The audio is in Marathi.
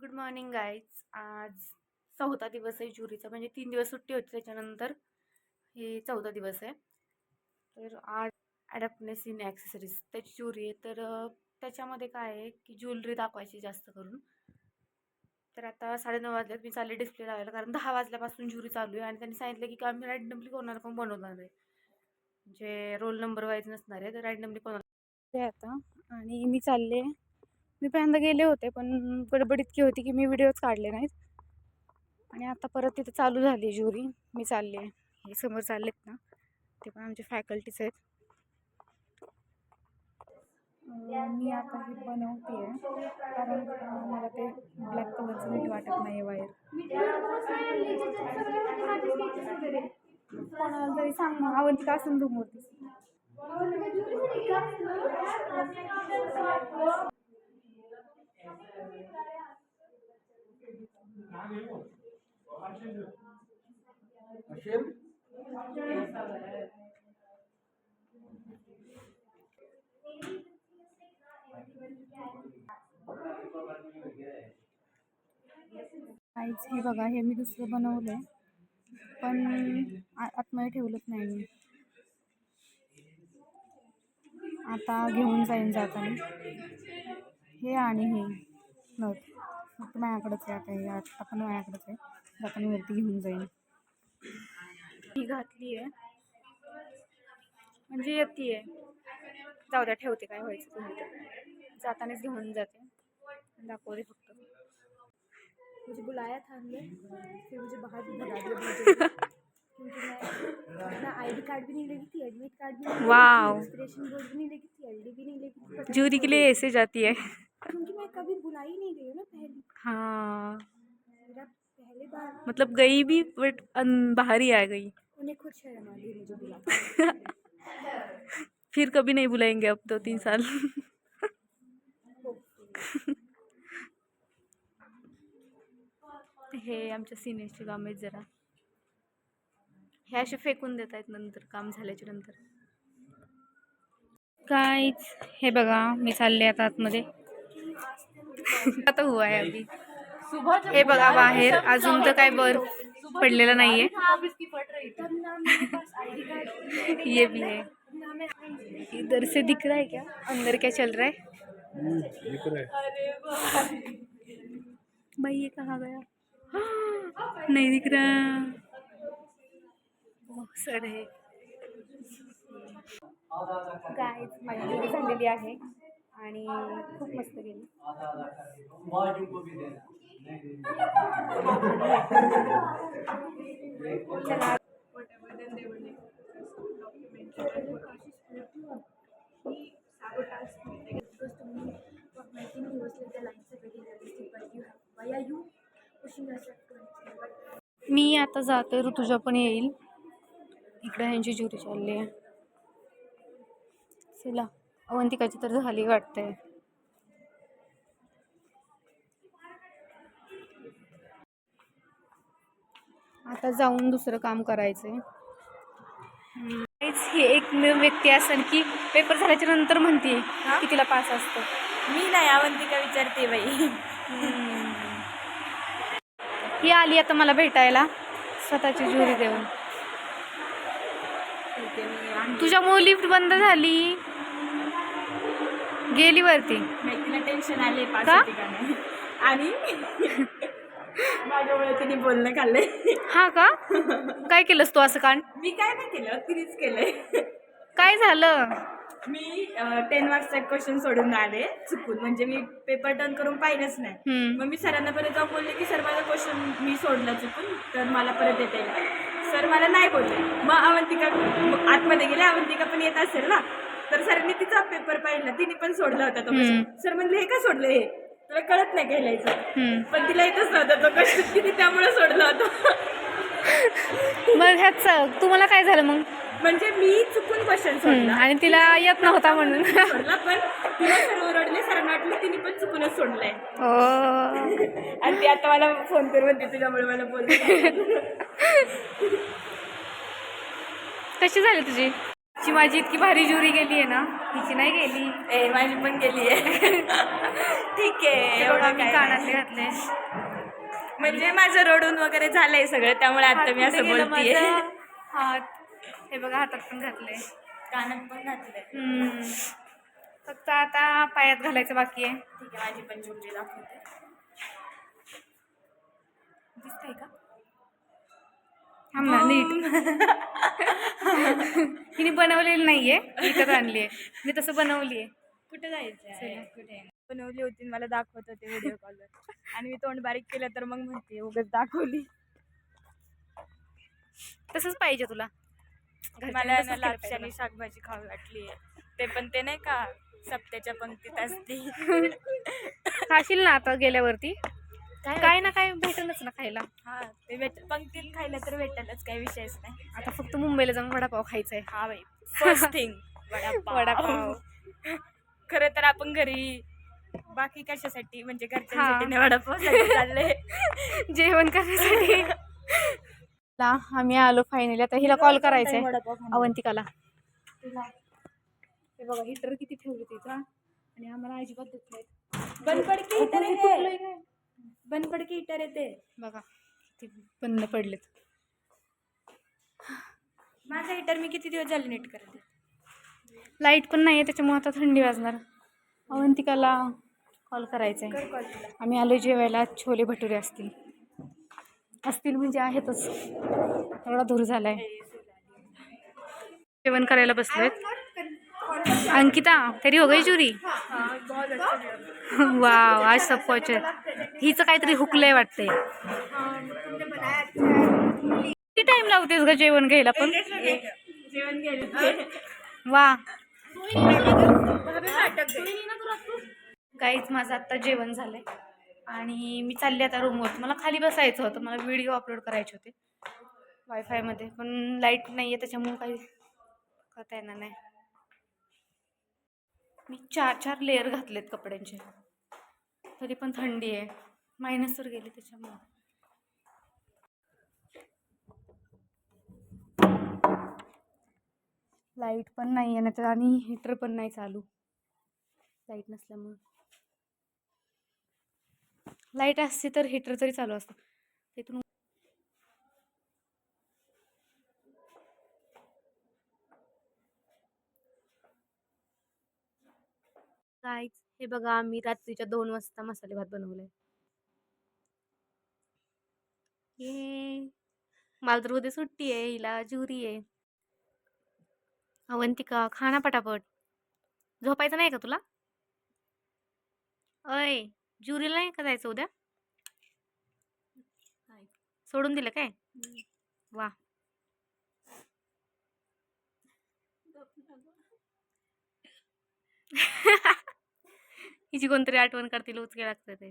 Good morning guys. आज चौथा दिवस आहे ज्युरीचा, म्हणजे 3 दिवस सुट्टी होती, त्याच्यानंतर हे चौथा दिवस आहे. तर आज ॲडॅप्टनेस इन ॲक्सेसरीज त्याची ज्युरी आहे. तर त्याच्यामध्ये काय आहे की ज्वेलरी दाखवायची जास्त करून. तर आता 9:30 वाजल्यात, मी चालले डिस्प्ले लावायला, कारण 10 वाजल्यापासून ज्युरी चालू आहे आणि त्यांनी सांगितलं की आम्ही रॅन्डमली कोणाला पण बनवणार आहे, म्हणजे रोल नंबर वाईज नसणार आहे, तर रॅन्डमली कोणाला ते आता. आणि मी चालले, मी पहिल्यांदा गेले होते पण गडबड इतकी होती की मी व्हिडिओच काढले नाहीत. आणि आता परत तिथे चालू झाली ज्युरी. मी चालले, हे समोर चाललेत ना, ते पण आमचे फॅकल्टीज आहेत. मी आता हे बनवते आहे, कारण मला ते ब्लॅक कलरचं नीट वाटत नाही आहे वायर. कोणाला तरी सांग मग, अवंतिका असून रूम होती. काहीच, हे बघा, हे मी दुसरं बनवलंय पण आतमध्ये ठेवलंच नाही मी. आता घेऊन जाईन जाताना हे, आणि हे नथ फक्त माझ्याकडेच आहे. आता हे आता पण माझ्याकडेच आहे, जाताना वरती घेऊन जाईन. ही घातली आहे म्हणजे येते आहे, जाऊ द्या, ठेवते, काय व्हायचं तुम्ही, जातानाच घेऊन जाते, दाखवते फक्त. मुझे बुलाया था अंदर, फिर मुझे बाहर भी भगा दिया क्योंकि मैं ना आईडी कार्ड भी नहीं लेगी थी, एडमिट कार्ड भी नहीं, वाओ, एक्सप्रेशन बोर्ड भी नहीं लेगी थी, एलडी भी नहीं लेगी थी। ज्यूरी के लिए ऐसे जाती है क्योंकि मैं कभी बुलाई नहीं गई हूँ ना पहली। हाँ, मेरा पहले बार, मतलब गई भी बट बाहर ही आ गई। उन्हें खुद शर्म आ गई मुझे बुला फिर कभी नहीं बुलाएंगे अब 2-3 साल हे आमच्या सिनियरचे काम आहेत जरा, हे असे फेकून देत आहेत नंतर, काम झाल्याच्या नंतर. काहीच, हे बघा, मी चालले आता आतमध्ये आता हुआ आहे अभी. हे बघा बाहेर अजून तर काय बर्फ पडलेला नाहीये. ये भी है, इधर से दिख रहा है क्या, अंदर क्या चल रहा है? दिख रहा है भाई, ये कहाँ गया? नहीं दिख रहा, सर है. गाईज, माझी जुडी झालेली आहे आणि खूप मस्त गेली. चला, मी आता जाते, ऋतुजा पण येईल. इकडे ह्यांची ज्युरी चालली आहे. चला, अवंतिकाची तर झाली वाटतंय. आता जाऊन दुसरं काम करायचंय. ही एक व्यक्ती असेल की पेपर झाल्याच्या नंतर म्हणते की तिला पास असतो. मी नाही, अवंतिका विचारते बाई. ही आली आता मला भेटायला, स्वतःची ज्युरी देऊन. तुझ्यामुळे लिफ्ट बंद झाली, गेली वरती. तिला टेन्शन आले पास होते का नाही, आणि माझ्यामुळे तिने बोलणं खाल्लंय. हा का? काय केलंस तू असं कांड? मी काय नाही केलं, तिनेच केलंय. काय झालं? मी 10 मार्क्सचा क्वेश्चन सोडून आले चुकून, म्हणजे मी पेपर टर्न करून पाहिलंच नाही. मग मी सरांना परत जाऊन बोलले की सर माझा क्वेश्चन मी सोडला चुकून, तर मला परत येता येईल. सर मला नाही बोलले. मग अवंतिका आतमध्ये गेले, अवंतिका पण येत असेल ना, तर सरांनी तिचा पेपर पाहिला, तिने पण सोडला होता तो क्वेश्चन. सर म्हणले हे का सोडलं, हे तुला कळत नाही काय लिहायचं, पण तिला येतच नव्हता तो क्वेश्चन, तिने त्यामुळे सोडला होता. मग ह्याच तुम्हाला काय झालं मग? म्हणजे मी चुकून क्वेश्चन सोडला आणि तिला येत नव्हता म्हणून सोडला, पण तिला सर ओरडले, सरांना वाटलं तिने पण चुकूनच सोडलाय. आणि ती आता मला फोन करून म्हणते तुझ्यामुळे मला बोलते. कशी झाली तुझी? ची माझी इतकी भारी ज्युरी गेली आहे ना, हिची नाही गेली. ए माझी पण गेली आहे. ठीक आहे, एवढं मी काय कानातले नाही. घातले. म्हणजे माझं रडून वगैरे झालंय सगळं, त्यामुळे आता मी असं बोलतीये. हात हे बघा हातात पण घातले. कानात पण घातलंय. फक्त आता पायात घालायचं बाकी आहे. ठीक आहे, माझी पण ज्वेलरी दाखवते. दिसतंय का? थांब ना नीट. हिने बनवलेली नाहीये, विकत आणली आहे. मी तसं बनवली आहे. कुठे जायचंय? कुठे बनवली होती, मला दाखवत होते व्हिडिओ कॉलवर, आणि मी तोंड बारीक केलं तर मग म्हणते उगाच दाखवली. तसंच पाहिजे तुला. मला ना लापशानी शाकभाजी खावी वाटली आहे. ते पण ते नाही का सप्त्याच्या पंक्तीत असते. खाशील ना आता गेल्यावरती. काय ना काय भेटलच ना खायला. हा, ते पंक्तीत खायला तर भेटेलच, काही विषयच नाही. आता फक्त मुंबईला जाऊन वडापाव खायचा आहे. हा बाई, फर्स्ट थिंग वडापाव. खरं तर आपण घरी बाकी कशासाठी, म्हणजे घरच्यांसाठी नाही, वडापावसाठी चाललंय. जेवण करण्यासाठी. आम्ही आलो फायनली. आता हिला कॉल करायचा आहे, अवंतिकाला. हे बघा हिटर किती ठेवले तिथं, आणि आम्हाला अजिबात देत नाहीत. बनपडकी हिटर येते बघा किती बंद पडलेत. माझा हिटर मी किती दिवस झाले नीट करते. लाईट पण नाही आहे, त्याच्यामुळे आता थंडी वाजणार. अवंतिकाला कॉल करायचा आहे. आम्ही आलो जेवायला. छोले भटुरे असतील म्हणजे आहेतच. एवढा धूर झालाय. जेवण करायला बसलोय. अंकिता तेरी हो गई चुरी. वाव, आज सब कुछ. हिचं काहीतरी हुकलंय वाटतंय. किती टाइम लावतेस ग जेवण घ्यायला पण. जेवण घ्यायला वा. काहीच माझं आत्ता जेवण झालंय आणि मी चालले आता रूमवर. मला खाली बसायचं होतं, मला व्हिडिओ अपलोड करायचे होते वायफायमध्ये, पण लाईट नाही आहे त्याच्यामुळे काही करता येणार नाही. मी 4 लेअर घातलेत कपड्यांचे, तरी पण थंडी आहे. मायनस वर गेली त्याच्यामुळे. लाईट पण नाही आहे ना, आणि हीटर पण नाही चालू लाईट नसल्यामुळे. लाईट असते तर हीटर तरी चालू असतं. तिथून काहीच. हे बघा आम्ही रात्रीच्या 2 वाजता मसाले भात बनवलाय. ये मला तर उद्या सुट्टी आहे, हिला ज्युरी आहे. अवंतिका खाना पटापट. झोपायचं नाही का तुला? अय, ज्युरीला नाही का जायचं उद्या? सोडून दिलं काय? वा. हिची कोणतरी आठवण करतील, उचके लागतं ते.